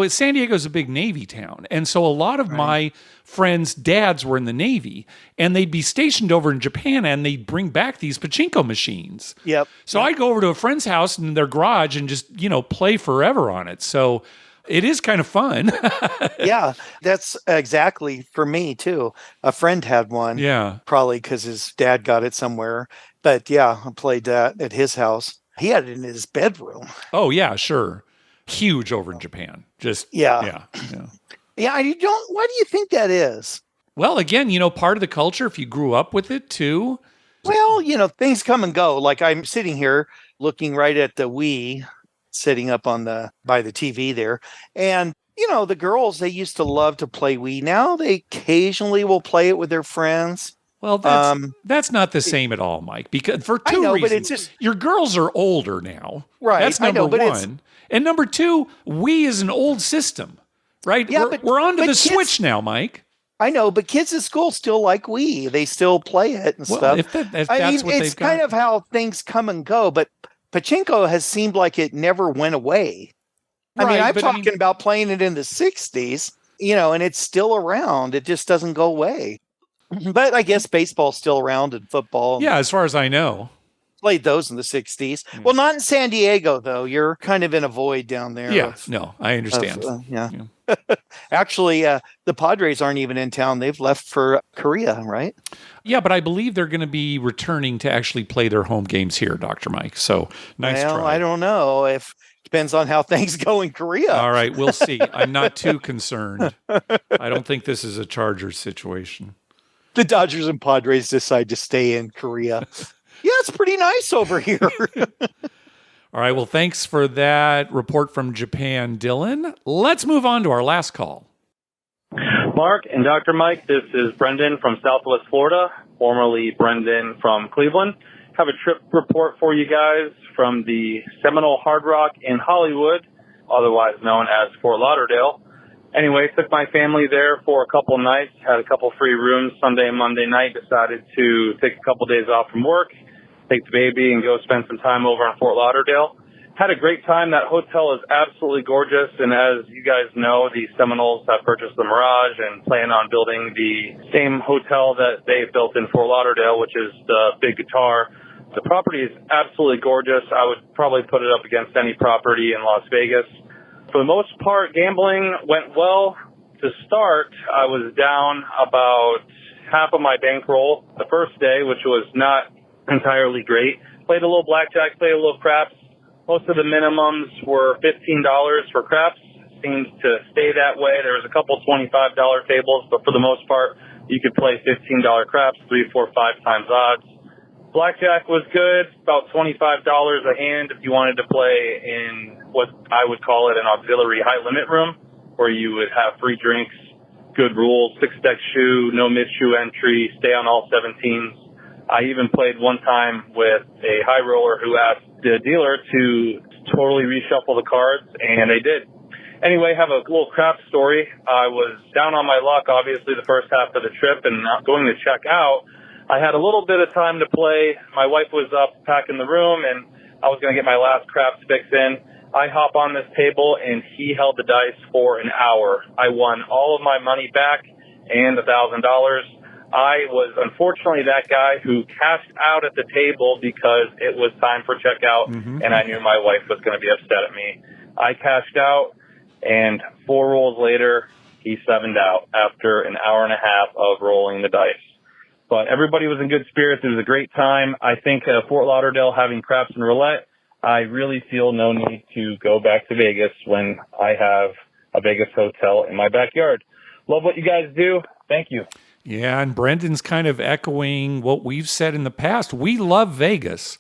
San Diego's a big Navy town. And so a lot of my friends' dads were in the Navy, and they'd be stationed over in Japan, and they'd bring back these pachinko machines. Yep. So I'd go over to a friend's house in their garage and just, play forever on it. So it is kind of fun. Yeah, that's exactly for me, too. A friend had one. Yeah. Probably because his dad got it somewhere. But yeah, I played that at his house. He had it in his bedroom. Oh, yeah, sure. Huge over in Japan. Just, Yeah. Yeah, why do you think that is? Well, again, part of the culture, if you grew up with it too. Well, things come and go. Like I'm sitting here looking right at the Wii, sitting up by the TV there. And, the girls, they used to love to play Wii. Now they occasionally will play it with their friends. Well, that's not the same at all, Mike, because for two reasons. But it's just, your girls are older now. Right. That's number one. And number two, Wii is an old system, right? Yeah, we're on to the kids, Switch now, Mike. I know, but kids at school still like Wii. They still play it and stuff. If that's what it's kind of how things come and go, but pachinko has seemed like it never went away. Right, I'm talking about playing it in the 60s, and it's still around. It just doesn't go away. But I guess baseball's still around and football. Yeah, as far as I know. Played those in the 60s. Well, not in San Diego, though. You're kind of in a void down there. Yeah, no, I understand. Yeah. Actually, the Padres aren't even in town. They've left for Korea, right? Yeah, but I believe they're going to be returning to actually play their home games here, Dr. Mike. So, nice try. I don't know. Depends on how things go in Korea. All right, we'll see. I'm not too concerned. I don't think this is a Chargers situation. The Dodgers and Padres decide to stay in Korea. Yeah, it's pretty nice over here. All right, well, thanks for that report from Japan, Dylan. Let's move on to our last call. Mark and Dr. Mike, this is Brendan from Southwest Florida, formerly Brendan from Cleveland. Have a trip report for you guys from the Seminole Hard Rock in Hollywood, otherwise known as Fort Lauderdale. Anyway, took my family there for a couple nights, had a couple free rooms Sunday and Monday night, decided to take a couple days off from work, take the baby and go spend some time over in Fort Lauderdale. Had a great time. That hotel is absolutely gorgeous. And as you guys know, the Seminoles have purchased the Mirage and plan on building the same hotel that they built in Fort Lauderdale, which is the Big Guitar. The property is absolutely gorgeous. I would probably put it up against any property in Las Vegas. For the most part, gambling went well. To start, I was down about half of my bankroll the first day, which was not entirely great. Played a little blackjack, played a little craps. Most of the minimums were $15 for craps, seems to stay that way. There was a couple $25 tables, but for the most part, you could play $15 craps, 3, 4, 5 times odds. Blackjack was good, about $25 a hand if you wanted to play in what I would call it an auxiliary high limit room, where you would have free drinks, good rules, 6-deck shoe, no mid-shoe entry, stay on all 17s. I even played one time with a high roller who asked the dealer to totally reshuffle the cards, and they did. Anyway, have a little crap story. I was down on my luck, obviously, the first half of the trip, and not going to check out. I had a little bit of time to play. My wife was up packing the room, and I was going to get my last craps fix in. I hop on this table, and he held the dice for an hour. I won all of my money back and $1,000. I was unfortunately that guy who cashed out at the table because it was time for checkout, and I knew my wife was going to be upset at me. I cashed out, and 4 rolls later, he 7'd out after an hour and a half of rolling the dice. But everybody was in good spirits. It was a great time. I think Fort Lauderdale having craps and roulette, I really feel no need to go back to Vegas when I have a Vegas hotel in my backyard. Love what you guys do. Thank you. Yeah, and Brendan's kind of echoing what we've said in the past. We love Vegas,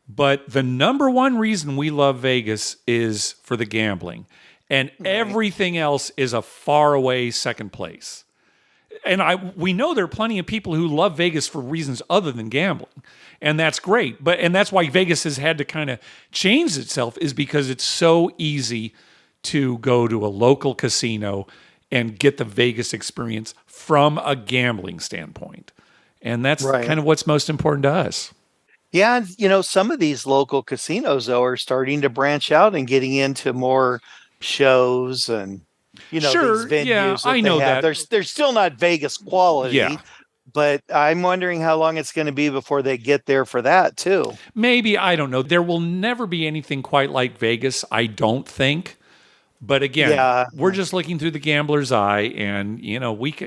but the number one reason we love Vegas is for the gambling, and everything else is a far away second place. And we know there are plenty of people who love Vegas for reasons other than gambling, and that's great. And that's why Vegas has had to kind of change itself, is because it's so easy to go to a local casino and get the Vegas experience from a gambling standpoint. And that's kind of what's most important to us. Yeah, and some of these local casinos, though, are starting to branch out and getting into more shows and sure, these venues. Yeah, I know that. They're still not Vegas quality, but I'm wondering how long it's going to be before they get there for that too. Maybe, I don't know. There will never be anything quite like Vegas, I don't think. But again, we're just looking through the gambler's eye, and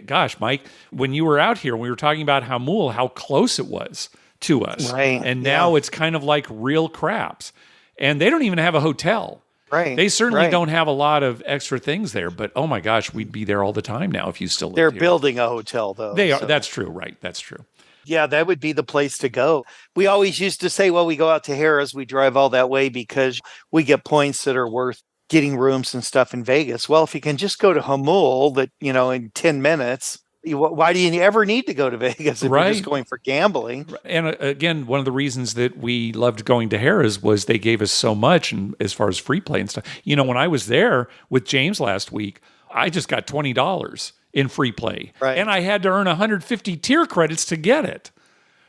gosh, Mike, when you were out here, we were talking about Hamul, how close it was to us, right? And now it's kind of like real craps, and they don't even have a hotel. Right. They certainly don't have a lot of extra things there, but oh my gosh, we'd be there all the time now if you still lived They're here. building a hotel, though. They are. So. That's true, right? That's true. Yeah, that would be the place to go. We always used to say, well, we go out to Harrah's, we drive all that way because we get points that are worth getting rooms and stuff in Vegas. Well, if you can just go to Hamul, that in 10 minutes, why do you ever need to go to Vegas if you're just going for gambling? And again, one of the reasons that we loved going to Harrah's was they gave us so much, and as far as free play and stuff. When I was there with James last week, I just got $20 in free play, and I had to earn 150 tier credits to get it.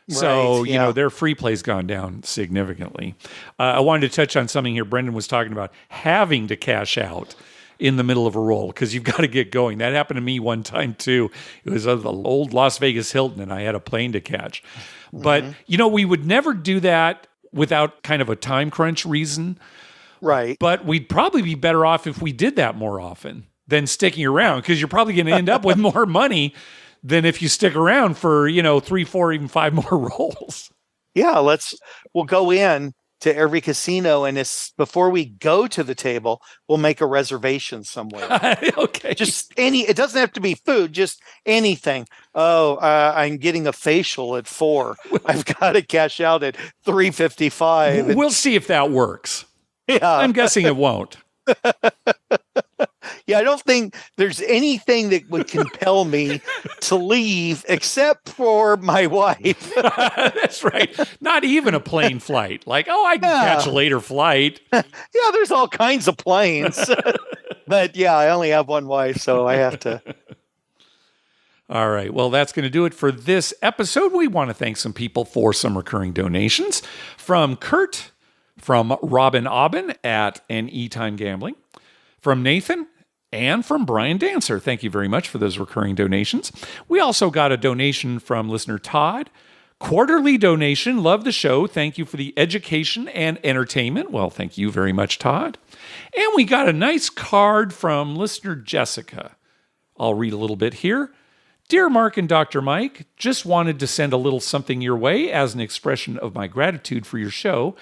So, their free play's gone down significantly. I wanted to touch on something here. Brendan was talking about having to cash out in the middle of a roll because you've got to get going. That happened to me one time too. It was the old Las Vegas Hilton, and I had a plane to catch. But, we would never do that without kind of a time crunch reason. Right. But we'd probably be better off if we did that more often than sticking around, because you're probably going to end up with more money than if you stick around for, 3, 4, even 5 more rolls. Yeah, we'll go in to every casino, and before we go to the table, we'll make a reservation somewhere. Okay. Just it doesn't have to be food, just anything. Oh, I'm getting a facial at 4. I've got to cash out at 3:55. We'll see if that works. Yeah. I'm guessing it won't. Yeah, I don't think there's anything that would compel me to leave except for my wife. That's right. Not even a plane flight. Like, I can catch a later flight. Yeah, there's all kinds of planes. But yeah, I only have one wife, so I have to. All right. Well, that's going to do it for this episode. We want to thank some people for some recurring donations. From Kurt, from Robin Aubin at Anytime Gambling, from Nathan, and from Brian Dancer. Thank you very much for those recurring donations. We also got a donation from listener Todd. Quarterly donation. Love the show. Thank you for the education and entertainment. Well, thank you very much, Todd. And we got a nice card from listener Jessica. I'll read a little bit here. Dear Mark and Dr. Mike, just wanted to send a little something your way as an expression of my gratitude for your show.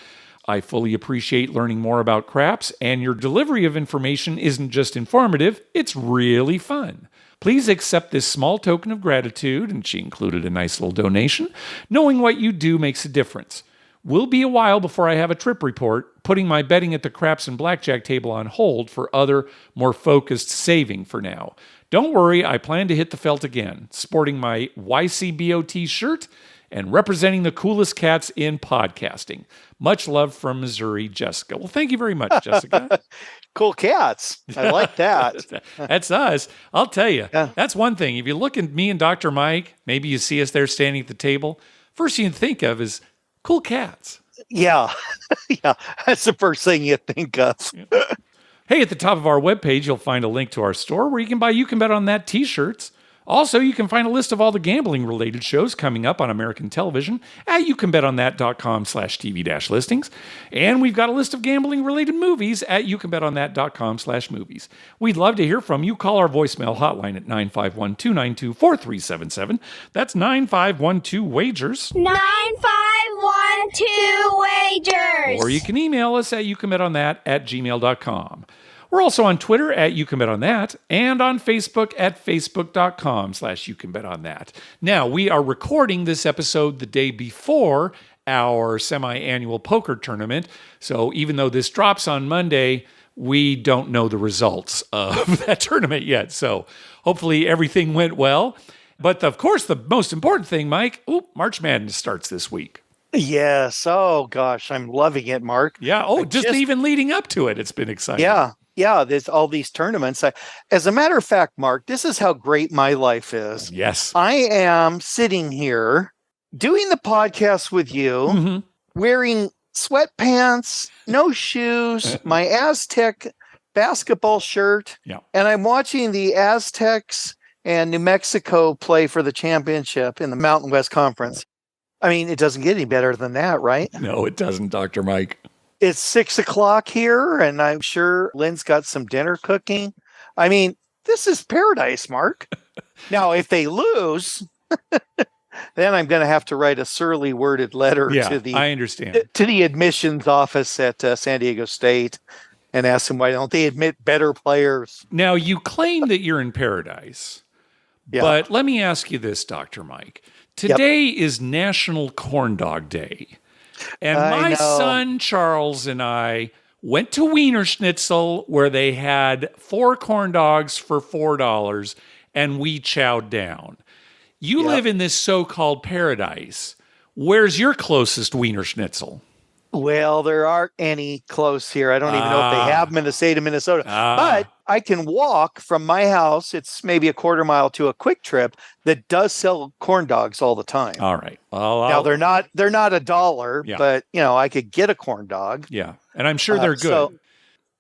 I fully appreciate learning more about craps, and your delivery of information isn't just informative, it's really fun. Please accept this small token of gratitude, and she included a nice little donation. Knowing what you do makes a difference. Will be a while before I have a trip report, putting my betting at the craps and blackjack table on hold for other, more focused saving for now. Don't worry, I plan to hit the felt again, sporting my YCBOT shirt and representing the coolest cats in podcasting. Much love from Missouri, Jessica. Well, thank you very much, Jessica. Cool cats. I like that. That's us. I'll tell you, Yeah. that's one thing. If you look at me and Dr. Mike, maybe you see us there standing at the table, first thing you think of is cool cats. Yeah. Yeah. That's the first thing you think of. Hey, at the top of our webpage, you'll find a link to our store where you can buy You Can Bet on That t-shirts. Also, you can find a list of all the gambling-related shows coming up on American television at youcanbetonThat.com/TV-listings. And we've got a list of gambling-related movies at youcanbetonThat.com/movies. We'd love to hear from you. Call our voicemail hotline at 951-292-4377. That's 9512-WAGERS. 9512 wagers. Or you can email us at youcanbetonThat@gmail.com. We're also on Twitter at YouCanBetOnThat and on Facebook at Facebook.com/YouCanBetOnThat. Now, we are recording this episode the day before our semi-annual poker tournament. So even though this drops on Monday, we don't know the results of that tournament yet. So hopefully everything went well. But of course, the most important thing, Mike, March Madness starts this week. Yes. Oh, gosh. I'm loving it, Mark. Yeah. Oh, just even leading up to it, it's been exciting. Yeah. Yeah. There's all these tournaments. As a matter of fact, Mark, this is how great my life is. Yes. I am sitting here doing the podcast with you, wearing sweatpants, no shoes, my Aztec basketball shirt, and I'm watching the Aztecs and New Mexico play for the championship in the Mountain West Conference. I mean, it doesn't get any better than that, right? No, it doesn't, Dr. Mike. It's 6:00 here, and I'm sure Lynn's got some dinner cooking. I mean, this is paradise, Mark. Now, if they lose, then I'm going to have to write a surly worded letter to the I understand. To the admissions office at San Diego State and ask them why don't they admit better players. Now, you claim that you're in paradise, but let me ask you this, Dr. Mike. Today is National Corn Dog Day. And my son Charles and I went to Wiener Schnitzel where they had 4 corn dogs for $4 and we chowed down. You live in this so-called paradise. Where's your closest Wiener Schnitzel? Well, there aren't any close here. I don't even know if they have them in the state of Minnesota. But I can walk from my house. It's maybe a quarter mile to a Quick Trip that does sell corn dogs all the time. All right. Well, now they're not $1, but I could get a corn dog. Yeah, and I'm sure they're good. So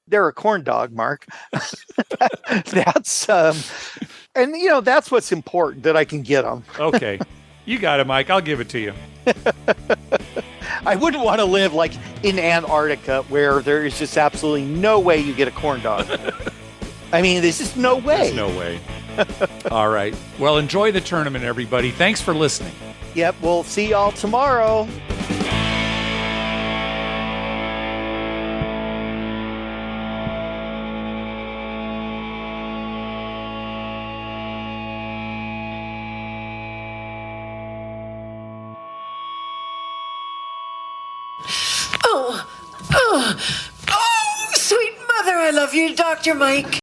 they're a corn dog, Mark. That's and that's what's important, that I can get them. Okay, you got it, Mike. I'll give it to you. I wouldn't want to live like in Antarctica where there is just absolutely no way you get a corn dog. I mean, there's just no way. There's no way. All right. Well, enjoy the tournament, everybody. Thanks for listening. Yep. We'll see y'all tomorrow. Oh, sweet mother, I love you, Dr. Mike.